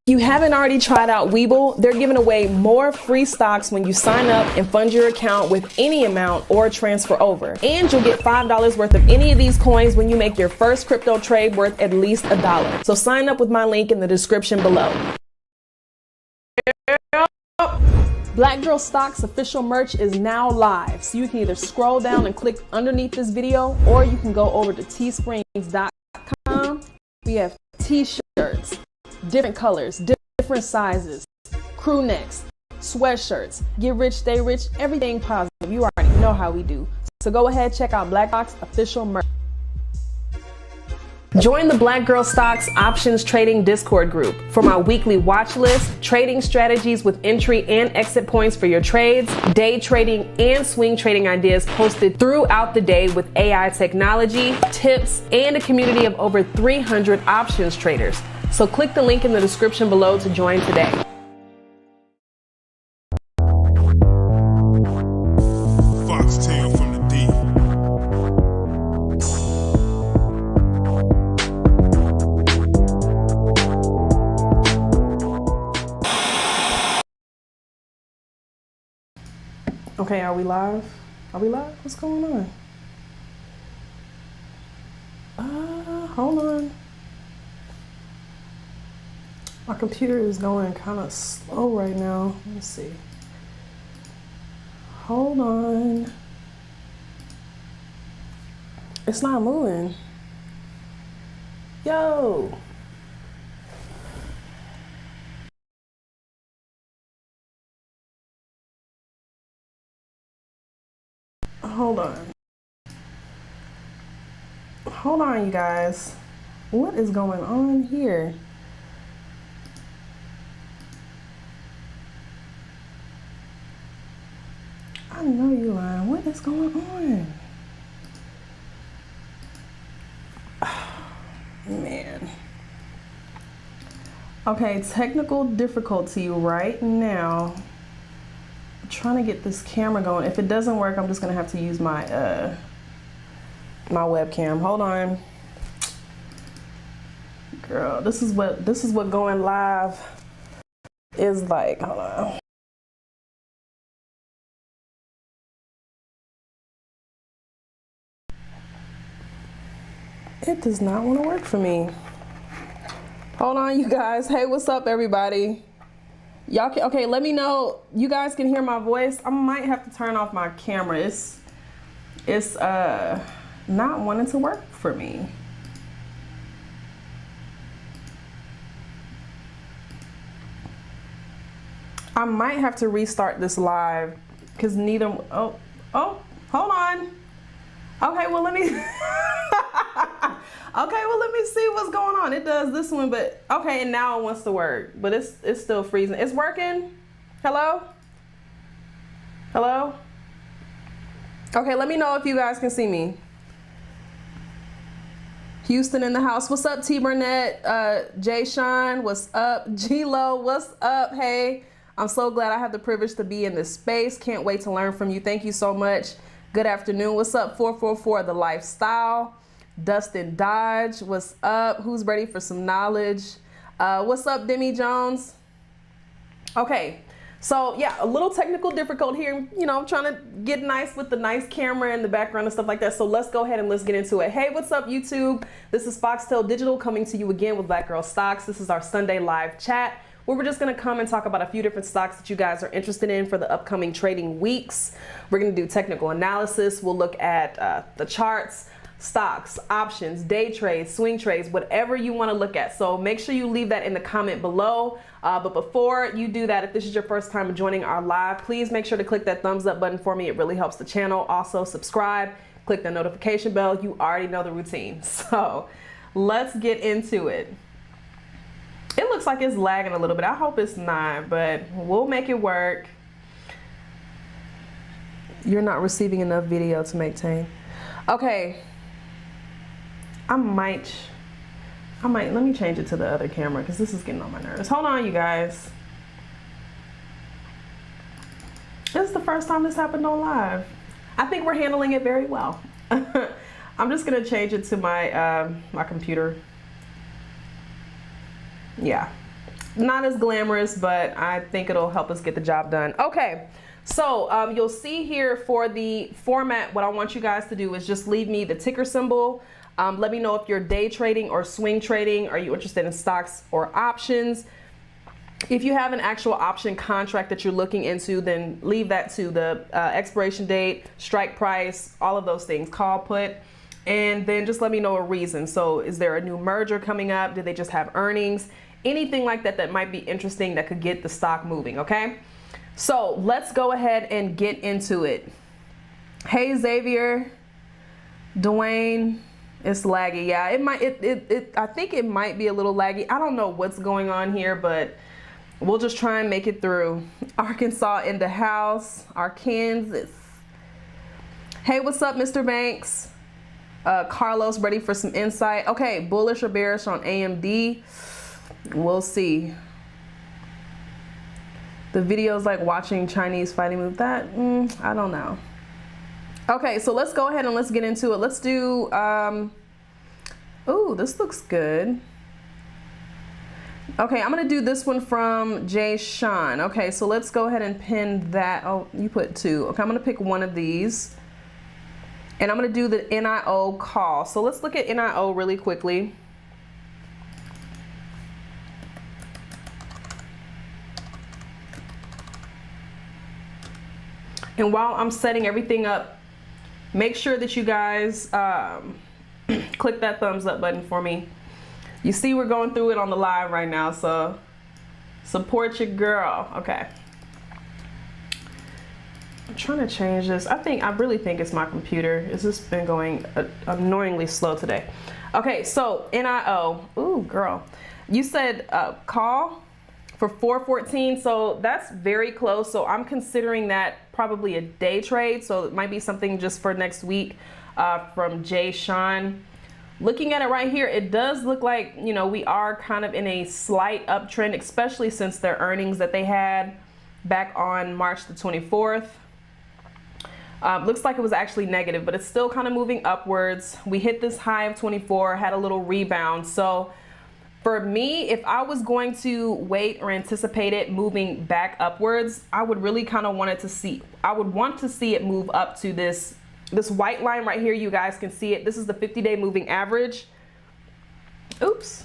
If you haven't already tried out Webull, they're giving away more free stocks when you sign up and fund your account with any amount or transfer over. And you'll get $5 worth of any of these coins when you make your first crypto trade worth at least $1. So sign up with my link in the description below. Black Girl Stocks official merch is now live, so you can either scroll down and click underneath this video, or you can go over to teesprings.com. We have t-shirts, different colors, different sizes, crew necks, sweatshirts, get rich, stay rich, everything positive. You already know how we do. So go ahead, check out Black Stocks official merch. Join the Black Girl Stocks Options Trading Discord group for my weekly watch list, trading strategies with entry and exit points for your trades, day trading and swing trading ideas posted throughout the day with AI technology, tips, and a community of over 300 options traders. So click the link in the description below to join today. Foxtail from the deep. Okay, are we live? Are we live? What's going on? Hold on. My computer is going kind of slow right now. Let me see. Hold on. It's not moving. Yo. Hold on. Hold on, you guys. What is going on here? I know you lying. What is going on? Man. Okay, technical difficulty right now. I'm trying to get this camera going. If it doesn't work, I'm just gonna have to use my my webcam. Hold on. Girl, this is what going live is like. Hold on. It does not want to work for me. Hold on, you guys. Hey, what's up, everybody? Y'all can, okay, let me know. You guys can hear my voice. I might have to turn off my camera. It's not wanting to work for me. I might have to restart this live because neither, oh, hold on. Okay, well, let me, let me see what's going on. It does this one, but okay, and now it wants to work, but it's still freezing. It's working. Hello? Hello? Okay, let me know if you guys can see me. Houston in the house. What's up, T Burnett? Jay Sean, what's up? G-Lo, what's up? Hey, I'm so glad I have the privilege to be in this space. Can't wait to learn from you. Thank you so much. Good afternoon. What's up, 444 The Lifestyle? Dustin Dodge, what's up? Who's ready for some knowledge? What's up, Demi Jones? Okay, so yeah, a little technical difficulty here. You know, I'm trying to get nice with the nice camera in the background and stuff like that. So let's go ahead and let's get into it. Hey, what's up, YouTube? This is Foxtail Digital coming to you again with Black Girl Stocks. This is our Sunday live chat, where we're just gonna come and talk about a few different stocks that you guys are interested in for the upcoming trading weeks. We're gonna do technical analysis. We'll look at the charts, stocks, options, day trades, swing trades, whatever you wanna look at. So make sure you leave that in the comment below. But before you do that, if this is your first time joining our live, please make sure to click that thumbs up button for me. It really helps the channel. Also subscribe, click the notification bell. You already know the routine. So let's get into it. It looks like it's lagging a little bit. I hope it's not, but we'll make it work. You're not receiving enough video to maintain. Okay. I might, let me change it to the other camera because this is getting on my nerves. Hold on, you guys. This is the first time this happened on live. I think we're handling it very well. I'm just gonna change it to my, my computer. Yeah, not as glamorous, but I think it'll help us get the job done. Okay, so you'll see here for the format, what I want you guys to do is just leave me the ticker symbol. Let me know if you're day trading or swing trading. Are you interested in stocks or options? If you have an actual option contract that you're looking into, then leave that to the expiration date, strike price, all of those things, call, put, and then just let me know a reason. So is there a new merger coming up? Did they just have earnings? Anything like that that might be interesting that could get the stock moving, okay? So let's go ahead and get into it. Hey, Xavier, Dwayne, it's laggy. Yeah, it might, I think it might be a little laggy. I don't know what's going on here, but we'll just try and make it through. Arkansas in the house, Arkansas. Hey, what's up, Mr. Banks? Carlos, ready for some insight? Okay, bullish or bearish on AMD? We'll see. The video's like watching Chinese fighting move. That, I don't know. Okay, so let's go ahead and let's get into it. Let's do, ooh, this looks good. Okay, I'm gonna do this one from Jay Sean. Okay, so let's go ahead and pin that. Oh, you put two. Okay, I'm gonna pick one of these. And I'm gonna do the NIO call. So let's look at NIO really quickly. And while I'm setting everything up, make sure that you guys click that thumbs up button for me. You see we're going through it on the live right now, so support your girl. Okay. I'm trying to change this. I really think it's my computer. It's just been going annoyingly slow today. Okay, so NIO. Ooh, girl. You said call for 414, so that's very close. So I'm considering that probably a day trade. So it might be something just for next week from Jay Sean. Looking at it right here, it does look like, you know, we are kind of in a slight uptrend, especially since their earnings that they had back on March the 24th. Looks like it was actually negative, but it's still kind of moving upwards. We hit this high of 24, had a little rebound. So for me, if I was going to wait or anticipate it moving back upwards, I would really kind of want to see it move up to this white line right here. You guys can see it. This is the 50-day moving average. Oops.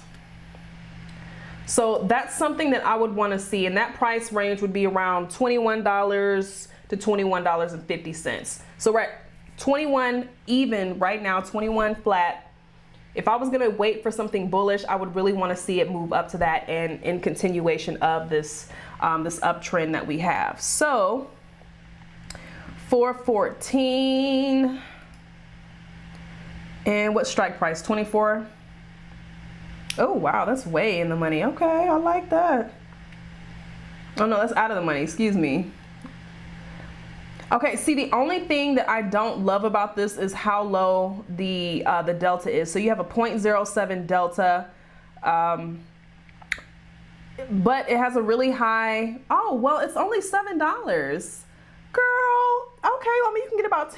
So that's something that I would want to see, and that price range would be around $21 to $21.50. So right, 21 even right now, 21 flat. If I was going to wait for something bullish, I would really want to see it move up to that and in continuation of this this uptrend that we have. So 414, and what strike price? 24. Oh wow, that's way in the money. Okay, I like that. Oh no, that's out of the money, excuse me. Okay, see, the only thing that I don't love about this is how low the delta is. So you have a 0.07 delta, but it has a really high, oh, well, it's only $7. Girl, okay, well, I mean, you can get about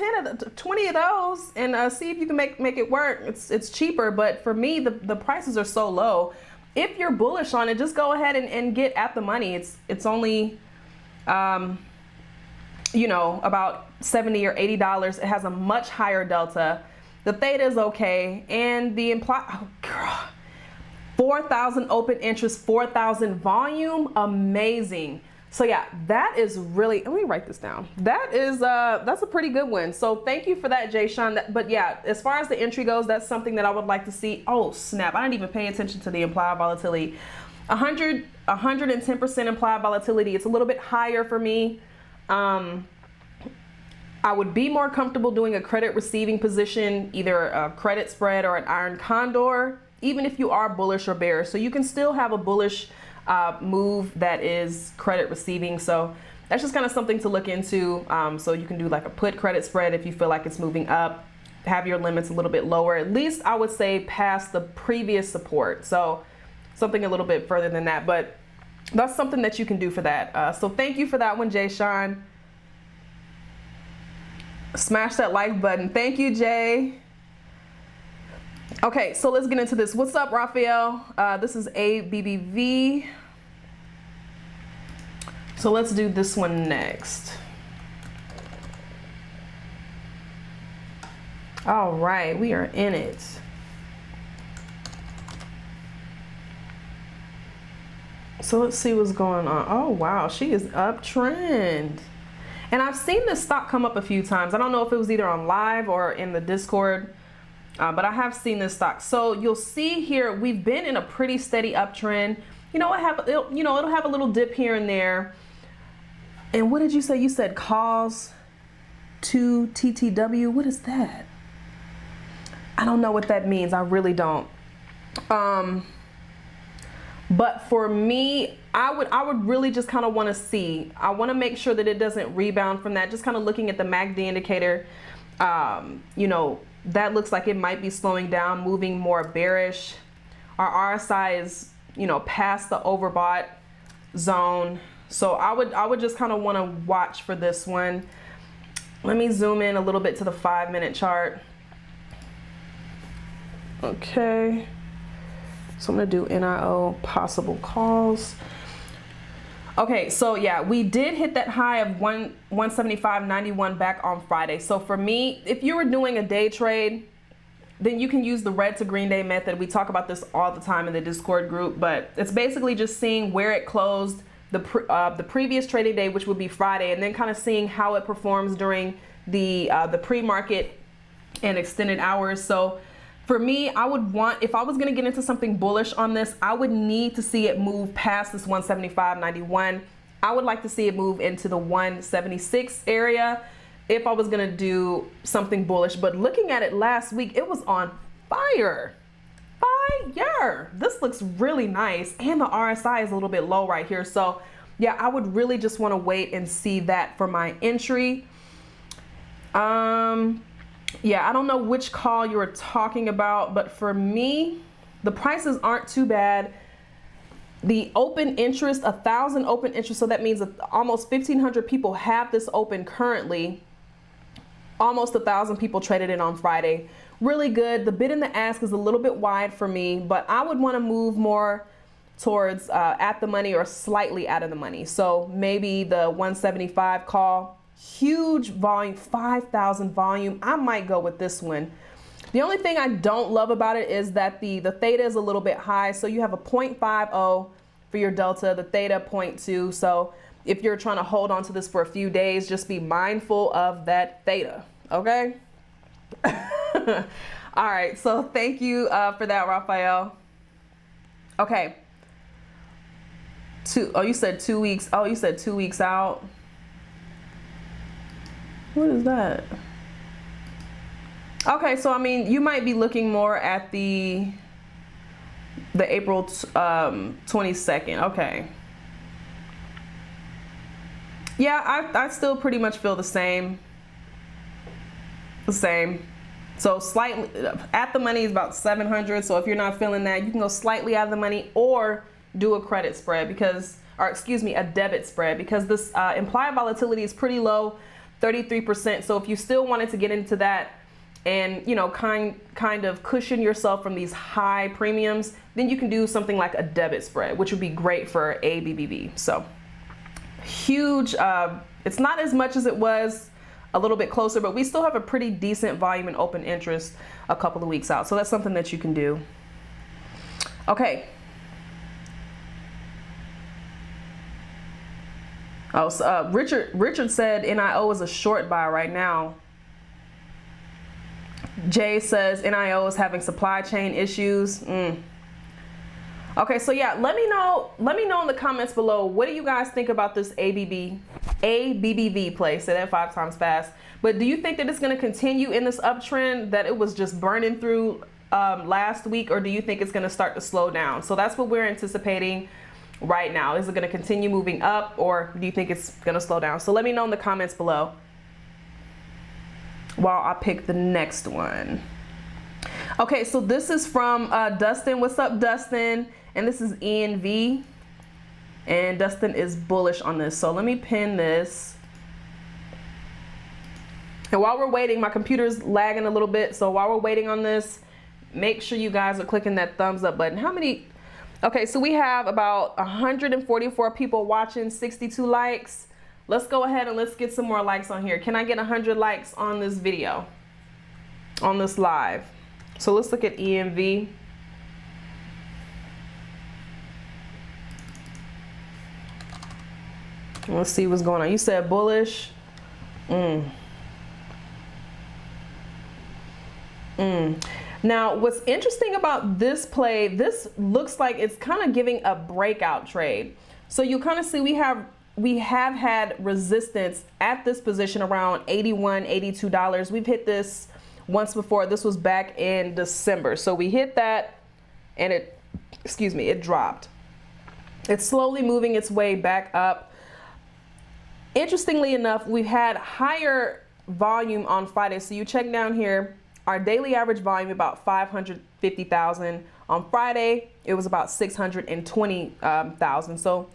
20 of those and see if you can make it work. It's cheaper, but for me, the prices are so low. If you're bullish on it, just go ahead and get at the money. It's only, you know, about $70 or $80. It has a much higher delta. The theta is okay, and the implied, oh girl, 4,000 open interest, 4,000 volume, amazing. So yeah, that is really, let me write this down. That is, that's a pretty good one. So thank you for that, Jay Sean. But yeah, as far as the entry goes, that's something that I would like to see. Oh snap, I didn't even pay attention to the implied volatility. 110% implied volatility. It's a little bit higher for me. I would be more comfortable doing a credit receiving position, either a credit spread or an iron condor, even if you are bullish or bearish. So you can still have a bullish move that is credit receiving. So that's just kind of something to look into. So you can do like a put credit spread if you feel like it's moving up, have your limits a little bit lower, at least I would say past the previous support. So something a little bit further than that, but that's something that you can do for that. So thank you for that one, Jay Sean. Smash that like button. Thank you, Jay. Okay, so let's get into this. What's up, Raphael? This is ABBV. So let's do this one next. All right, we are in it. So let's see what's going on. Oh wow, she is uptrend. And I've seen this stock come up a few times. I don't know if it was either on live or in the Discord, but I have seen this stock. So you'll see here, we've been in a pretty steady uptrend. You know, it'll have a little dip here and there. And what did you say? You said calls to TTW. What is that? I don't know what that means. I really don't. But for me, I would really just kind of want to see. I want to make sure that it doesn't rebound from that. Just kind of looking at the MACD indicator, you know, that looks like it might be slowing down, moving more bearish. Our RSI is, you know, past the overbought zone. So I would just kind of want to watch for this one. Let me zoom in a little bit to the 5-minute chart. Okay. So I'm gonna do NIO possible calls. Okay, so yeah, we did hit that high of 175.91 back on Friday. So for me, if you were doing a day trade, then you can use the red to green day method. We talk about this all the time in the Discord group, but it's basically just seeing where it closed the previous trading day, which would be Friday, and then kind of seeing how it performs during the pre-market and extended hours. So for me, I would want, if I was going to get into something bullish on this, I would need to see it move past this 175.91. I would like to see it move into the 176 area if I was going to do something bullish. But looking at it last week, it was on fire. Fire. This looks really nice. And the RSI is a little bit low right here. So yeah, I would really just want to wait and see that for my entry. Yeah, I don't know which call you were talking about, but for me, the prices aren't too bad. The open interest, 1,000 open interest, so that means that almost 1,500 people have this open currently. Almost 1,000 people traded in on Friday. Really good. The bid and the ask is a little bit wide for me, but I would want to move more towards at the money or slightly out of the money. So maybe the 175 call. Huge volume, 5,000 volume. I might go with this one. The only thing I don't love about it is that the theta is a little bit high. So you have a 0.50 for your delta, the theta 0.2. So if you're trying to hold on to this for a few days, just be mindful of that theta. Okay. All right. So thank you for that, Raphael. Okay. Oh, you said 2 weeks. Oh, you said 2 weeks out. What is that? Okay, so I mean, you might be looking more at the April 22nd. Okay. Yeah, I still pretty much feel the same. So slightly at the money is about 700. So if you're not feeling that, you can go slightly out of the money or do a credit spread a debit spread, because this implied volatility is pretty low. 33%. So if you still wanted to get into that and, you know, kind of cushion yourself from these high premiums, then you can do something like a debit spread, which would be great for ABBV. So huge. It's not as much as it was a little bit closer, but we still have a pretty decent volume and open interest a couple of weeks out. So that's something that you can do. Okay. Oh, so, Richard said NIO is a short buy right now. Jay says NIO is having supply chain issues. Okay, so yeah, let me know in the comments below, what do you guys think about this ABBV play? Say that 5 times fast. But do you think that it's going to continue in this uptrend that it was just burning through last week, or do you think it's going to start to slow down? So that's what we're anticipating right now. Is it going to continue moving up, or do you think it's going to slow down? So let me know in the comments below while I pick the next one. Okay, so this is from Dustin. What's up, Dustin? And this is ENV, and Dustin is bullish on this. So let me pin this. And while we're waiting, my computer's lagging a little bit. So while we're waiting on this, make sure you guys are clicking that thumbs up button. How many Okay, so we have about 144 people watching, 62 likes. Let's go ahead and let's get some more likes on here. Can I get 100 likes on this video, on this live? So let's look at EMV. Let's see what's going on. You said bullish. Now, what's interesting about this play, this looks like it's kind of giving a breakout trade. So you kind of see we have had resistance at this position around $81, $82. We've hit this once before. This was back in December. So we hit that and it dropped. It's slowly moving its way back up. Interestingly enough, we've had higher volume on Friday. So you check down here, our daily average volume about 550,000. On Friday, it was about 620,000. So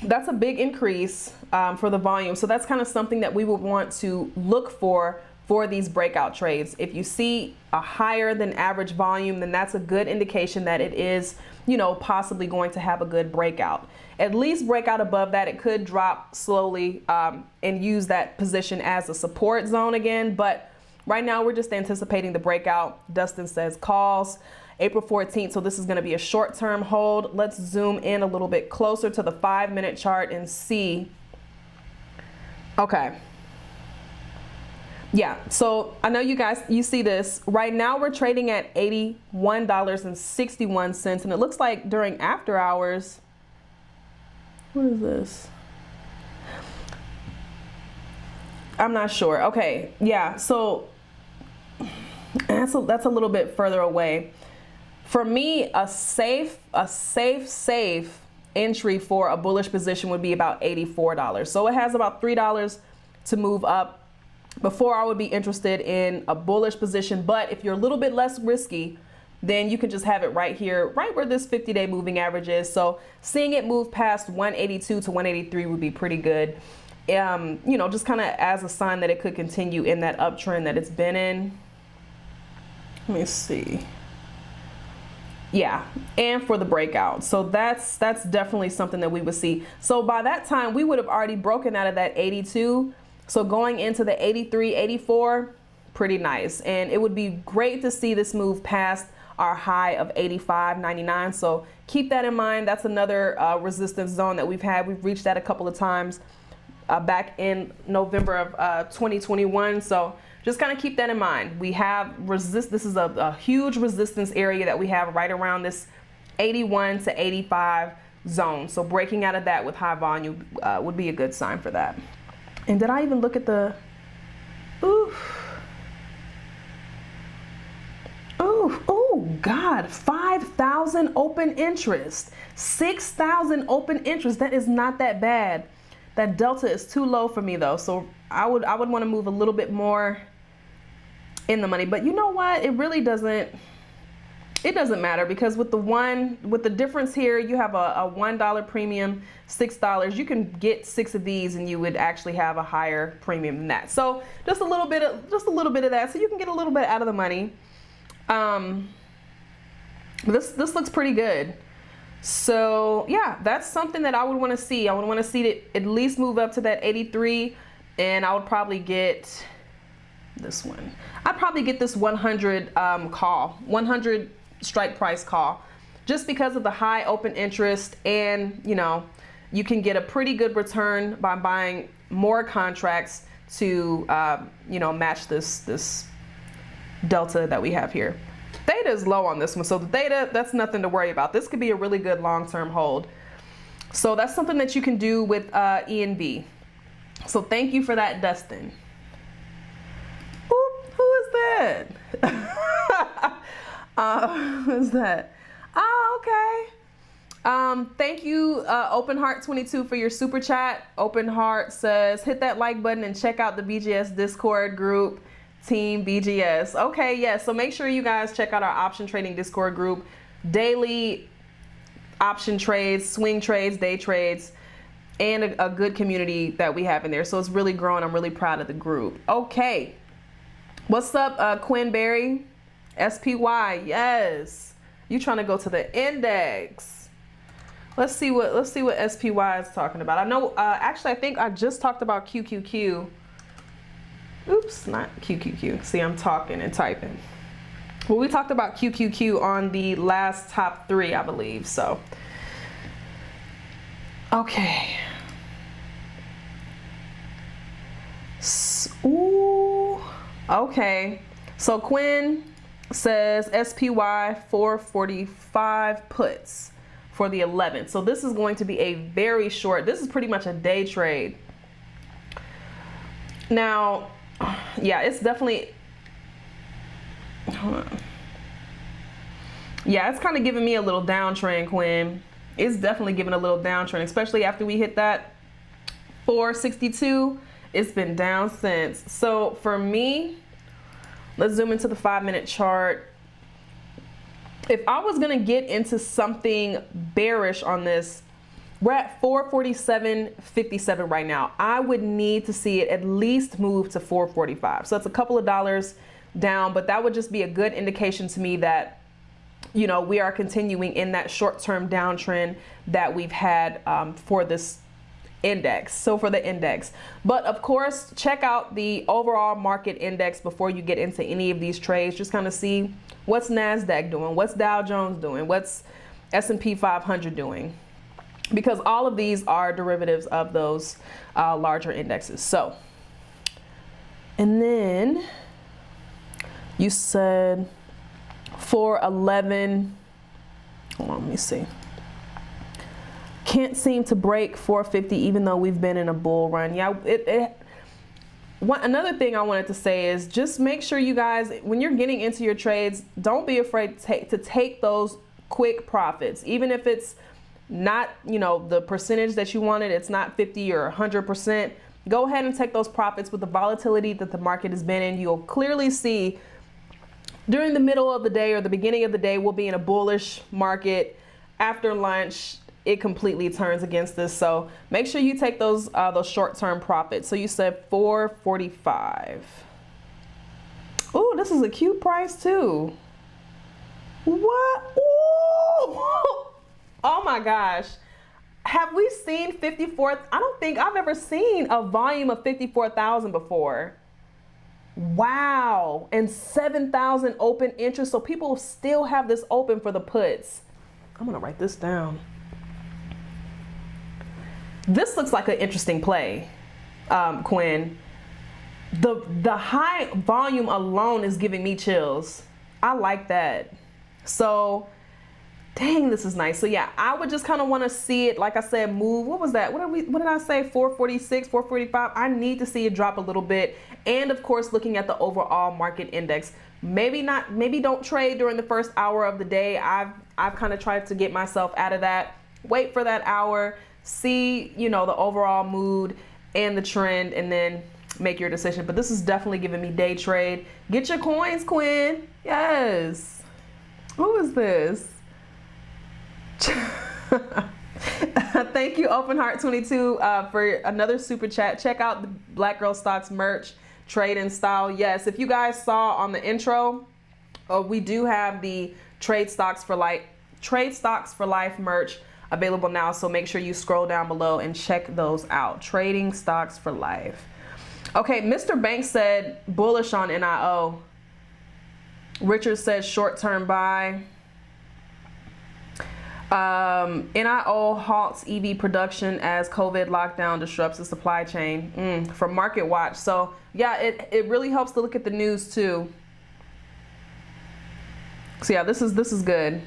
that's a big increase for the volume. So that's kind of something that we would want to look for these breakout trades. If you see a higher than average volume, then that's a good indication that it is, you know, possibly going to have a good breakout. At least breakout above that. It could drop slowly and use that position as a support zone again. But right now we're just anticipating the breakout. Dustin says calls April 14th. So this is going to be a short-term hold. Let's zoom in a little bit closer to the 5-minute chart and see. Okay. Yeah, so I know you see this. Right now we're trading at $81.61, and it looks like during after hours, what is this? I'm not sure. Okay, yeah, so that's a little bit further away. For me, a safe entry for a bullish position would be about $84. So it has about $3 to move up before I would be interested in a bullish position. But if you're a little bit less risky, then you can just have it right here, right where this 50-day moving average is. So seeing it move past 182 to 183 would be pretty good. You know, just kind of as a sign that it could continue in that uptrend that it's been in. Let me see. Yeah, and for the breakout. So that's definitely something that we would see. So by that time, we would have already broken out of that 82. So going into the 83, 84, pretty nice. And it would be great to see this move past our high of 85.99. So keep that in mind. That's another resistance zone that we've had. We've reached that a couple of times back in November of 2021. So just kind of keep that in mind. We have this is a huge resistance area that we have right around this 81 to 85 zone. So breaking out of that with high volume would be a good sign for that. And did I even look at the, oh God, 5,000 open interest, 6,000 open interest. That is not that bad. That delta is too low for me though. So I would want to move a little bit more in the money, but you know what? It really doesn't matter, because with the difference here, you have a $1 premium, $6. You can get 6 of these and you would actually have a higher premium than that. So just a little bit of that, so you can get a little bit out of the money. This looks pretty good. So yeah, that's something that I would want to see. I would want to see it at least move up to that 83, and I would probably get this one. I'd probably get this 100 call, 100 strike price call, just because of the high open interest, and you know, you can get a pretty good return by buying more contracts to you know, match this delta that we have here. Theta is low on this one, so the theta, that's nothing to worry about. This could be a really good long-term hold. So that's something that you can do with ENB. So thank you for that, Dustin. Who is that? Who is that? Oh, okay. Thank you, Open Heart 22, for your super chat. Open Heart says, hit that like button and check out the BGS Discord group, Team BGS. Okay, yes. Yeah, so make sure you guys check out our option trading Discord group. Daily option trades, swing trades, day trades, and a good community that we have in there. So it's really growing. I'm really proud of the group. Okay. What's up, Quinn Berry? SPY, yes. You trying to go to the index. Let's see what SPY is talking about. I know, actually, I think I just talked about QQQ. Oops, not QQQ. See, I'm talking and typing. Well, we talked about QQQ on the last top 3, I believe, so. Okay. Ooh, okay. So Quinn says SPY 445 puts for the 11th. So this is going to be a very short, this is pretty much a day trade. Now, yeah, it's definitely, hold on. Yeah, it's kind of giving me a little downtrend, Quinn. It's definitely giving a little downtrend, especially after we hit that 462. It's been down since. So for me, let's zoom into the 5-minute chart. If I was gonna get into something bearish on this, we're at 447.57 right now. I would need to see it at least move to 445. So that's a couple of dollars down, but that would just be a good indication to me that, you know, we are continuing in that short-term downtrend that we've had for this index. So for the index, but of course, check out the overall market index before you get into any of these trades. Just kind of see what's NASDAQ doing, what's Dow Jones doing, what's S&P 500 doing, because all of these are derivatives of those larger indexes. So, and then you said 411, hold on, let me see. Can't seem to break 450 even though we've been in a bull run. Yeah, another thing I wanted to say is just make sure you guys, when you're getting into your trades, don't be afraid to take those quick profits. Even if it's not, you know, the percentage that you wanted, it's not 50 or 100%. Go ahead and take those profits. With the volatility that the market has been in, you'll clearly see during the middle of the day or the beginning of the day, we'll be in a bullish market. After lunch, it completely turns against us. So make sure you take those short-term profits. So you said 445. Oh, this is a cute price too. What? Ooh. Oh my gosh. Have we seen 54? I don't think I've ever seen a volume of 54,000 before. Wow. And 7,000 open interest. So people still have this open for the puts. I'm gonna write this down. This looks like an interesting play, Quinn. The high volume alone is giving me chills. I like that. So, dang, this is nice. So yeah, I would just kind of want to see it, like I said, move. What was that? What did I say? 446, 445. I need to see it drop a little bit. And of course, looking at the overall market index. Maybe don't trade during the first hour of the day. I've kind of tried to get myself out of that. Wait for that hour. See, you know, the overall mood and the trend, and then make your decision. But this is definitely giving me day trade. Get your coins, Quinn. Yes. Who is this? Thank you, OpenHeart22, for another super chat. Check out the Black Girl Stocks merch, trade in style. Yes, if you guys saw on the intro, we do have the Trade Stocks for Life merch available now, so make sure you scroll down below and check those out. Trading Stocks for Life. Okay, Mr. Banks said bullish on NIO. Richard said short-term buy. NIO halts EV production as COVID lockdown disrupts the supply chain, from Market Watch. So yeah, it really helps to look at the news too. So yeah, this is good.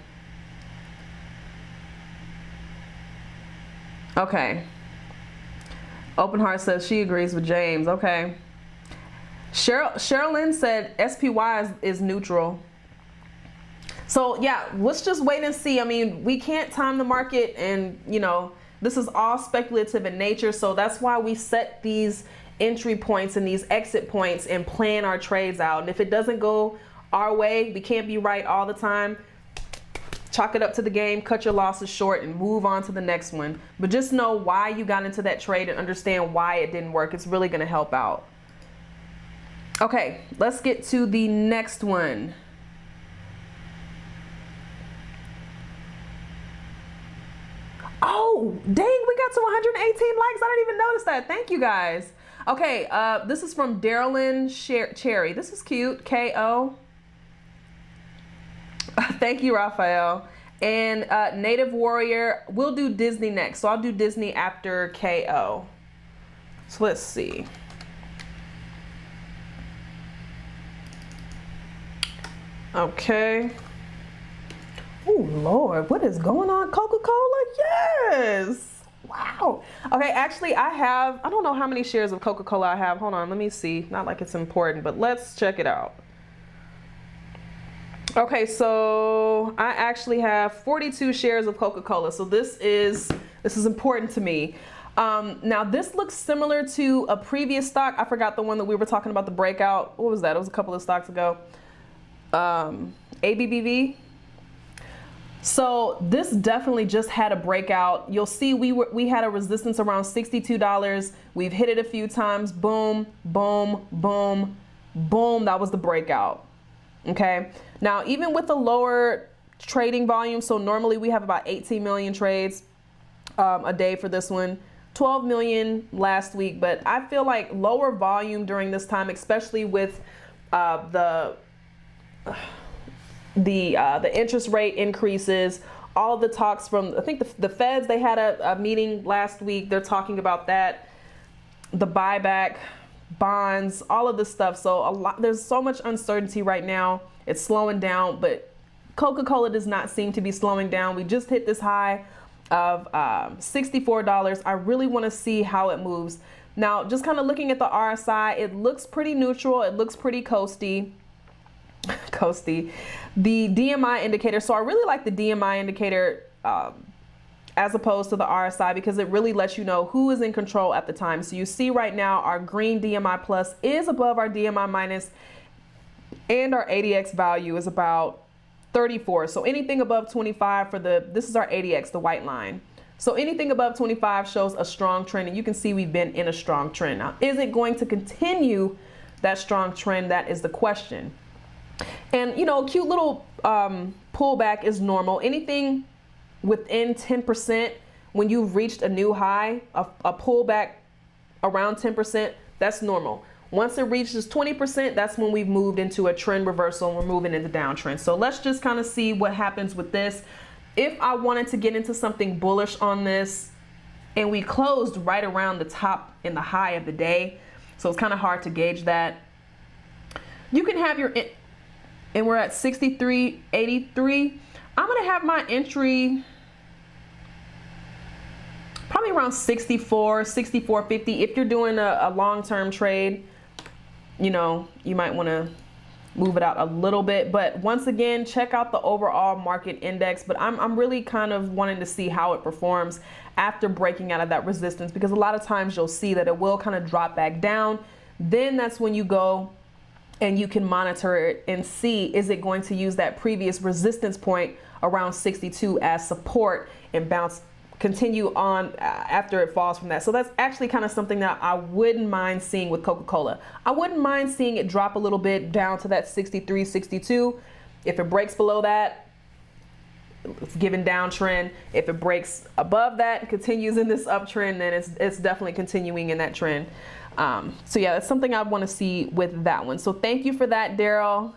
Okay. Open Heart says she agrees with James. Okay. Sherilyn said SPY is neutral. So yeah, let's just wait and see. I mean, we can't time the market, and you know, this is all speculative in nature. So that's why we set these entry points and these exit points and plan our trades out. And if it doesn't go our way, we can't be right all the time. Chalk it up to the game, cut your losses short, and move on to the next one. But just know why you got into that trade and understand why it didn't work. It's really gonna help out. Okay, let's get to the next one. Oh, dang, we got to 118 likes. I didn't even notice that. Thank you guys. Okay, this is from Darylyn Cherry. This is cute. K.O. Thank you, Raphael. And Native Warrior, we'll do Disney next. So I'll do Disney after K.O. So let's see. Okay. Oh, Lord, what is going on? Coca-Cola? Yes. Wow. Okay, actually, I don't know how many shares of Coca-Cola I have. Hold on, let me see. Not like it's important, but let's check it out. Okay, so I actually have 42 shares of Coca-Cola. So this is important to me. Now, this looks similar to a previous stock. I forgot the one that we were talking about, the breakout. What was that? It was a couple of stocks ago. ABBV. So this definitely just had a breakout. You'll see we had a resistance around $62. We've hit it a few times. Boom, boom, boom, boom. That was the breakout. Okay. Now, even with the lower trading volume, so normally we have about 18 million trades a day for this one, 12 million last week. But I feel like lower volume during this time, especially with the interest rate increases, all the talks from, I think the Feds, they had a meeting last week. They're talking about that, the buyback, bonds, all of this stuff. So there's so much uncertainty right now. It's slowing down, but Coca-Cola does not seem to be slowing down. We just hit this high of $64. I really want to see how it moves. Now, just kind of looking at the RSI, it looks pretty neutral. It looks pretty coasty. The DMI indicator. So I really like the DMI indicator as opposed to the RSI because it really lets you know who is in control at the time. So you see right now our green DMI plus is above our DMI minus, and our ADX value is about 34. So anything above 25 for this is our ADX, the white line. So anything above 25 shows a strong trend, and you can see we've been in a strong trend. Now, is it going to continue that strong trend? That is the question. And, you know, a cute little pullback is normal. Anything within 10%, when you've reached a new high, a pullback around 10%, that's normal. Once it reaches 20%, that's when we've moved into a trend reversal and we're moving into downtrend. So let's just kind of see what happens with this. If I wanted to get into something bullish on this, and we closed right around the top in the high of the day, so it's kind of hard to gauge that. You can have your, and we're at 63.83. I'm gonna have my entry probably around 64, 64.50. If you're doing a long-term trade, you know, you might want to move it out a little bit. But once again, check out the overall market index. But I'm really kind of wanting to see how it performs after breaking out of that resistance, because a lot of times you'll see that it will kind of drop back down. Then that's when you go and you can monitor it and see, is it going to use that previous resistance point around 62 as support and continue on after it falls from that. So that's actually kind of something that I wouldn't mind seeing with Coca-Cola. I wouldn't mind seeing it drop a little bit down to that 63, 62. If it breaks below that, it's giving downtrend. If it breaks above that, continues in this uptrend, then it's definitely continuing in that trend. So yeah, that's something I want to see with that one. So thank you for that, Daryl.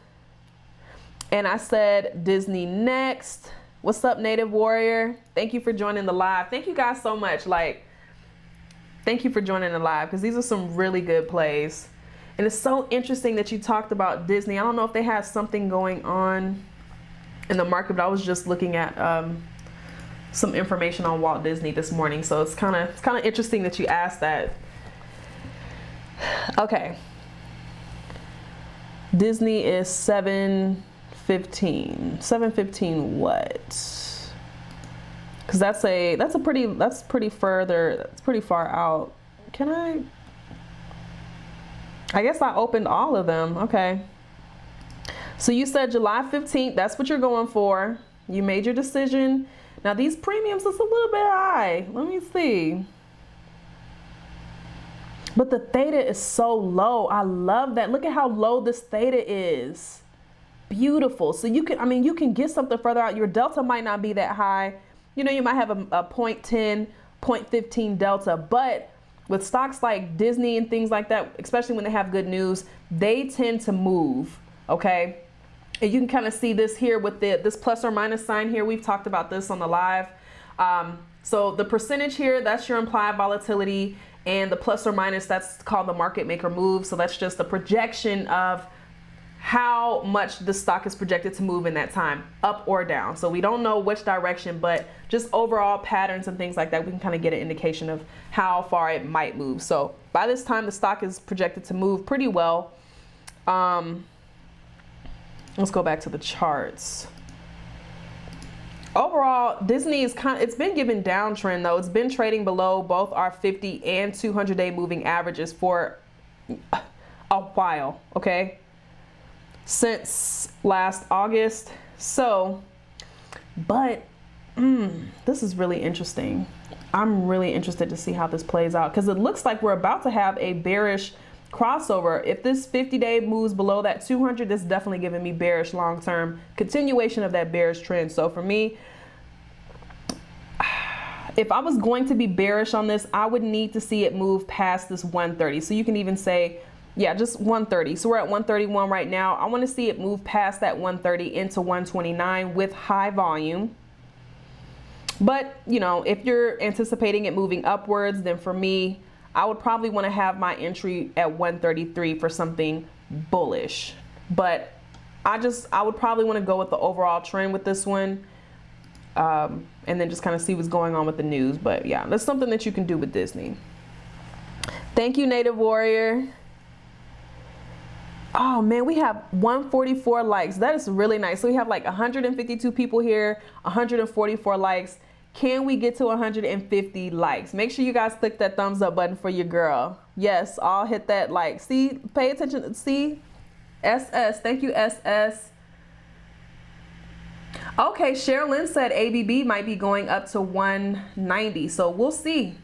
And I said Disney next. What's up, Native Warrior? Thank you for joining the live. Thank you guys so much. Thank you for joining the live, because these are some really good plays. And it's so interesting that you talked about Disney. I don't know if they have something going on in the market, but I was just looking at some information on Walt Disney this morning. So it's kind of interesting that you asked that. Okay. Disney is 715 what? Because that's pretty far out. I guess I opened all of them. Okay. So you said July 15th, that's what you're going for. You made your decision. Now these premiums is a little bit high. Let me see. But the theta is so low. I love that. Look at how low this theta is. Beautiful. So you can get something further out. Your delta might not be that high. you know, you might have a 0.10, 0.15 delta, but with stocks like Disney and things like that, especially when they have good news, they tend to move, okay? And you can kind of see this here with this plus or minus sign here. We've talked about this on the live. So the percentage here, that's your implied volatility, and the plus or minus, that's called the market maker move. So that's just the projection of how much the stock is projected to move in that time, up or down. So we don't know which direction, but just overall patterns and things like that, we can kind of get an indication of how far it might move. So by this time, the stock is projected to move pretty well. Let's go back to the charts. Overall, Disney is it's been given downtrend though. It's been trading below both our 50 and 200-day moving averages for a while, okay? Since last August. So, but this is really interesting. I'm really interested to see how this plays out, because it looks like we're about to have a bearish crossover. If this 50-day moves below that 200, this is definitely giving me bearish long-term continuation of that bearish trend. So for me, if I was going to be bearish on this, I would need to see it move past this 130. So you can even say, yeah, just 130. So we're at 131 right now. I want to see it move past that 130 into 129 with high volume. But, you know, if you're anticipating it moving upwards, then for me, I would probably want to have my entry at 133 for something bullish. But I would probably want to go with the overall trend with this one, and then just kind of see what's going on with the news. But yeah, that's something that you can do with Disney. Thank you, Native Warrior. Oh man, we have 144 likes. That is really nice. So we have like 152 people here, 144 likes. Can we get to 150 likes? Make sure you guys click that thumbs up button for your girl. Yes, I'll hit that like. See, pay attention. See, SS. Thank you, SS. Okay, Sherilyn said ABBV might be going up to 190. So we'll see.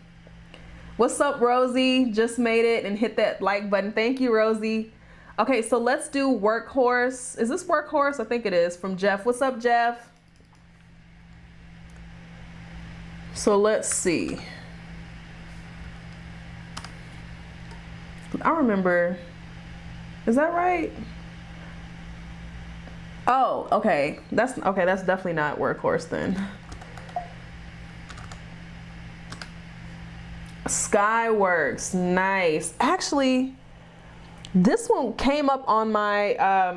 What's up, Rosie? Just made it and hit that like button. Thank you, Rosie. Okay, so let's do Workhorse. Is this Workhorse? I think it is, from Jeff. What's up, Jeff? So let's see. I remember, is that right? Oh, okay. That's definitely not Workhorse then. Skyworks, nice. Actually, this one came up on my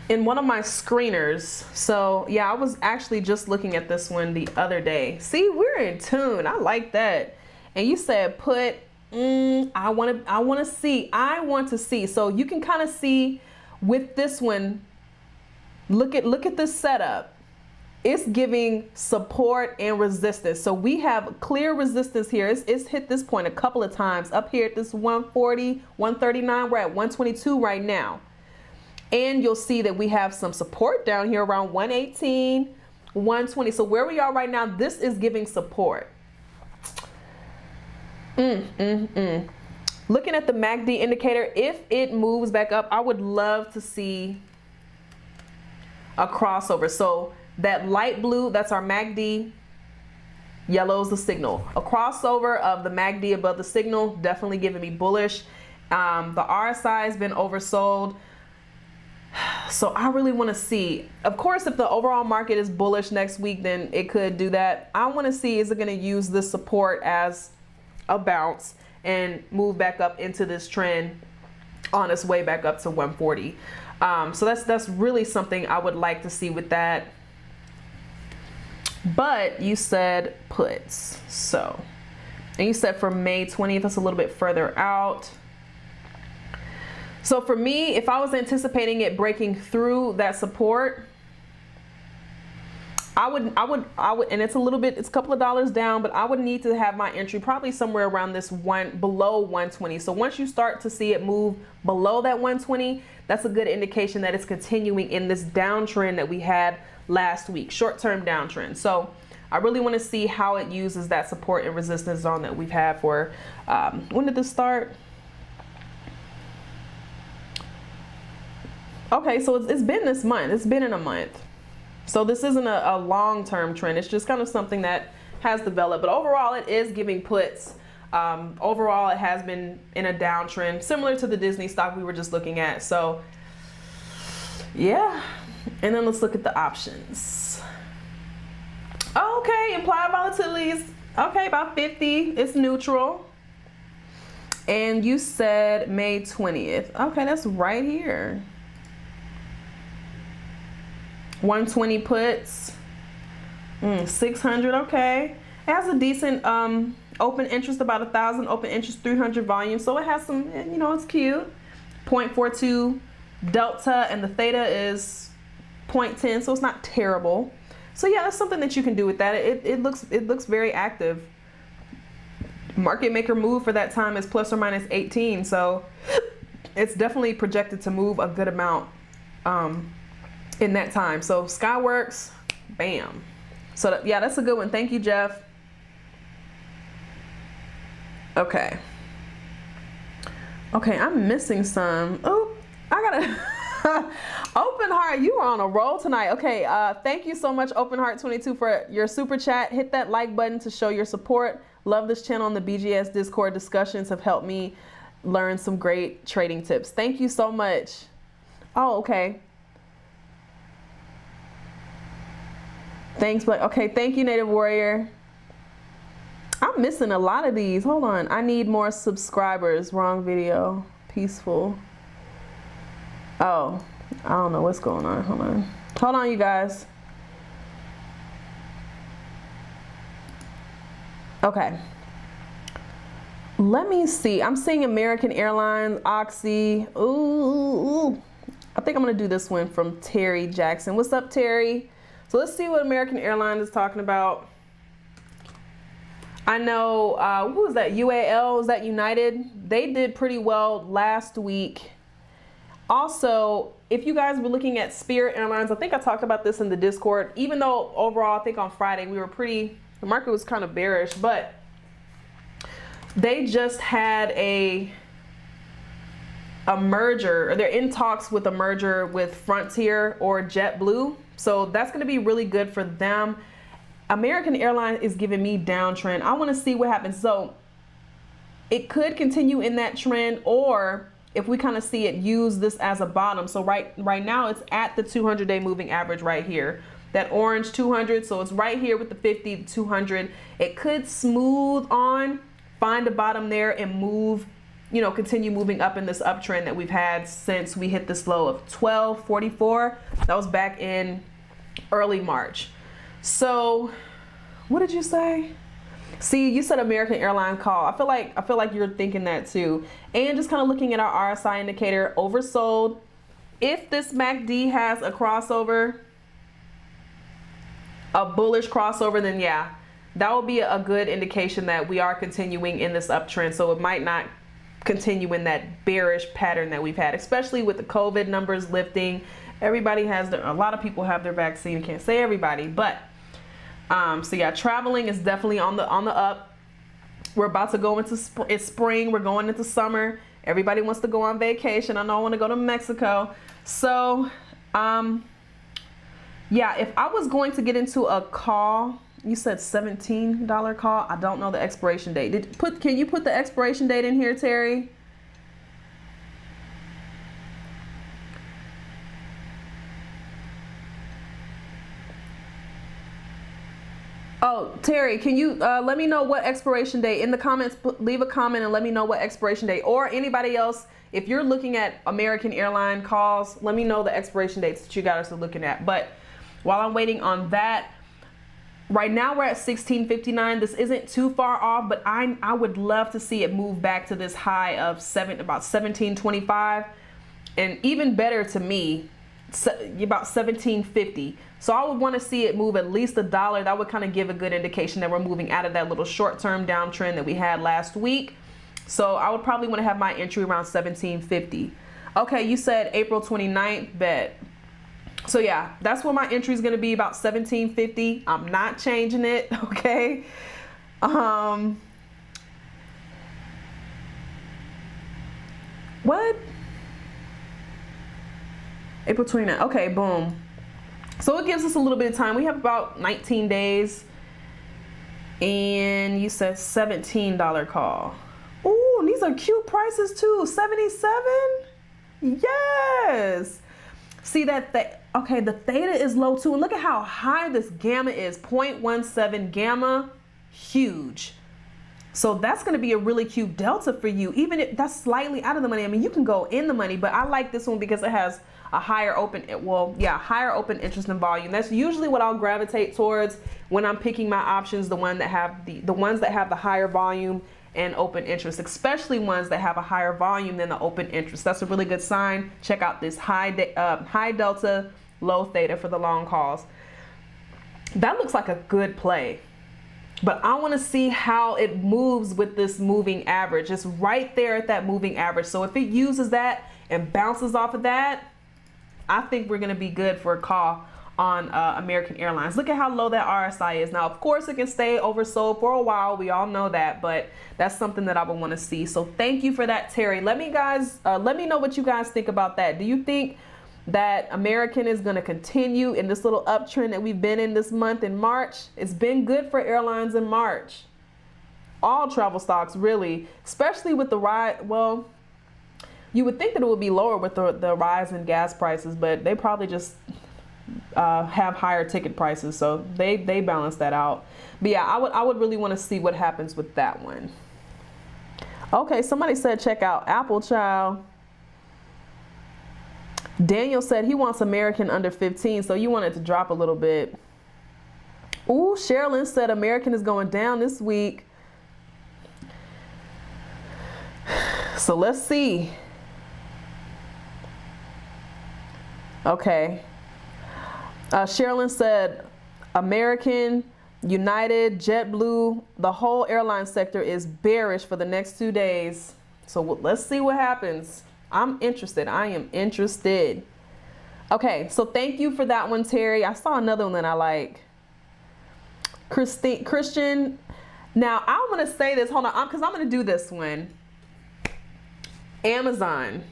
in one of my screeners. So yeah, I was actually just looking at this one the other day. See, we're in tune. I like that. And you said put, I want to see. So you can kind of see with this one, look at this setup. It's giving support and resistance. So we have clear resistance here. It's hit this point a couple of times. Up here at this 140, 139, we're at 122 right now. And you'll see that we have some support down here around 118, 120. So where we are right now, this is giving support. Looking at the MACD indicator, if it moves back up, I would love to see a crossover. So that light blue, that's our MACD. Yellow is the signal. A crossover of the MACD above the signal, definitely giving me bullish. The RSI has been oversold. So I really want to see, of course, if the overall market is bullish next week, then it could do that. I want to see, is it going to use this support as a bounce and move back up into this trend on its way back up to 140. So that's really something I would like to see with that. But you said puts, so, and you said for May 20th, that's a little bit further out. So for me, if I was anticipating it breaking through that support, I would, and it's a couple of dollars down, but I would need to have my entry probably somewhere around this below 120. So once you start to see it move below that 120, that's a good indication that it's continuing in this downtrend that we had last week, short-term downtrend. So I really want to see how it uses that support and resistance zone that we've had for, when did this start? Okay, so it's been this month. It's been in a month. So this isn't a long-term trend. It's just kind of something that has developed. But overall, it is giving puts. Overall, it has been in a downtrend, similar to the Disney stock we were just looking at. So yeah. And then let's look at the options. Okay, implied volatilities. Okay, about 50. It's neutral. And you said May 20th. Okay, that's right here. 120 puts. 600, okay. It has a decent open interest, about 1,000, open interest 300 volume. So it has some, you know, it's cute. 0.42 delta, and the theta is 0.10, so it's not terrible. So yeah, that's something that you can do with that. It looks very active. Market maker move for that time is plus or minus 18, so it's definitely projected to move a good amount in that time. So Skyworks, bam. So yeah, that's a good one. Thank you, Jeff. Okay. Okay, I'm missing some. Oh, I gotta. Open Heart, you are on a roll tonight. Okay, thank you so much, Open Heart 22, for your super chat. Hit that like button to show your support. Love this channel, and the BGS Discord discussions have helped me learn some great trading tips. Thank you so much. Oh, okay. Thanks, but okay, thank you, Native Warrior. I'm missing a lot of these. Hold on, I need more subscribers. Wrong video. Peaceful. Oh, I don't know what's going on. Hold on, you guys. Okay. Let me see. I'm seeing American Airlines, Oxy. Ooh. I think I'm gonna do this one from Terry Jackson. What's up, Terry? So let's see what American Airlines is talking about. I know, who was that? UAL, was that United? They did pretty well last week. Also, if you guys were looking at Spirit Airlines, I think I talked about this in the Discord, even though overall, I think on Friday, we were the market was kind of bearish, but they just had a merger, or they're in talks with a merger with Frontier or JetBlue. So that's going to be really good for them. American Airlines is giving me downtrend. I want to see what happens. So it could continue in that trend, or if we kind of see it use this as a bottom. So right now it's at the 200-day moving average right here. That orange 200, so it's right here with the 50, the 200. It could smooth on, find a bottom there, and move, you know, continue moving up in this uptrend that we've had since we hit this low of 1244. That was back in early March. So what did you say? See, you said American Airlines call. I feel like you're thinking that too. And just kind of looking at our RSI indicator, oversold. If this MACD has a crossover, a bullish crossover, then yeah, that will be a good indication that we are continuing in this uptrend. So it might not continue in that bearish pattern that we've had, especially with the COVID numbers lifting. Everybody has a lot of people have their vaccine. Can't say everybody, but so yeah, traveling is definitely on the up. We're about to go into it's spring. We're going into summer. Everybody wants to go on vacation. I know I want to go to Mexico. So yeah, if I was going to get into a call, you said $17 call. I don't know the expiration date. Can you put the expiration date in here, Terry? Oh, Terry, can you let me know what expiration date in the comments? Leave a comment and let me know what expiration date, or anybody else. If you're looking at American Airline calls, let me know the expiration dates that you guys are looking at. But while I'm waiting on that, right now we're at 1659. This isn't too far off, but I would love to see it move back to this high of about 1725, and even better to me, about 1750. So I would want to see it move at least $1. That would kind of give a good indication that we're moving out of that little short-term downtrend that we had last week. So I would probably want to have my entry around 1750. Okay, you said April 29th, bet. So yeah, that's where my entry is going to be, about 1750. I'm not changing it, okay? What? April 29th. Okay, boom. So it gives us a little bit of time. We have about 19 days. And you said $17 call. Ooh, and these are cute prices too. 77? Yes. See that, okay, the theta is low too. And look at how high this gamma is. 0.17 gamma, huge. So that's going to be a really cute delta for you, even if that's slightly out of the money. I mean, you can go in the money, but I like this one because it has a higher open, higher open interest and volume. That's usually what I'll gravitate towards when I'm picking my options, the ones that have the higher volume and open interest, especially ones that have a higher volume than the open interest. That's a really good sign. Check out this high delta, low theta for the long calls. That looks like a good play. But I want to see how it moves with this moving average. It's right there at that moving average. So if it uses that and bounces off of that, I think we're going to be good for a call on American Airlines. Look at how low that RSI is. Now, of course, it can stay oversold for a while. We all know that, but that's something that I would want to see. So thank you for that, Terry. Let me know what you guys think about that. Do you think that American is going to continue in this little uptrend that we've been in this month in March? It's been good for airlines in March. All travel stocks, really, especially with the rise. Well, you would think that it would be lower with the rise in gas prices, but they probably just have higher ticket prices, so they balance that out. But yeah, I would really want to see what happens with that one. Okay, somebody said check out Apple, child. Daniel said he wants American under 15, so you want it to drop a little bit. Ooh, Sherilyn said American is going down this week. So let's see. Okay. Sherilyn said American, United, JetBlue, the whole airline sector is bearish for the next 2 days. So let's see what happens. I'm interested. I am interested. Okay, so thank you for that one, Terry. I saw another one that I like. Christian. Now, I'm going to say this. Hold on, because I'm going to do this one. Amazon.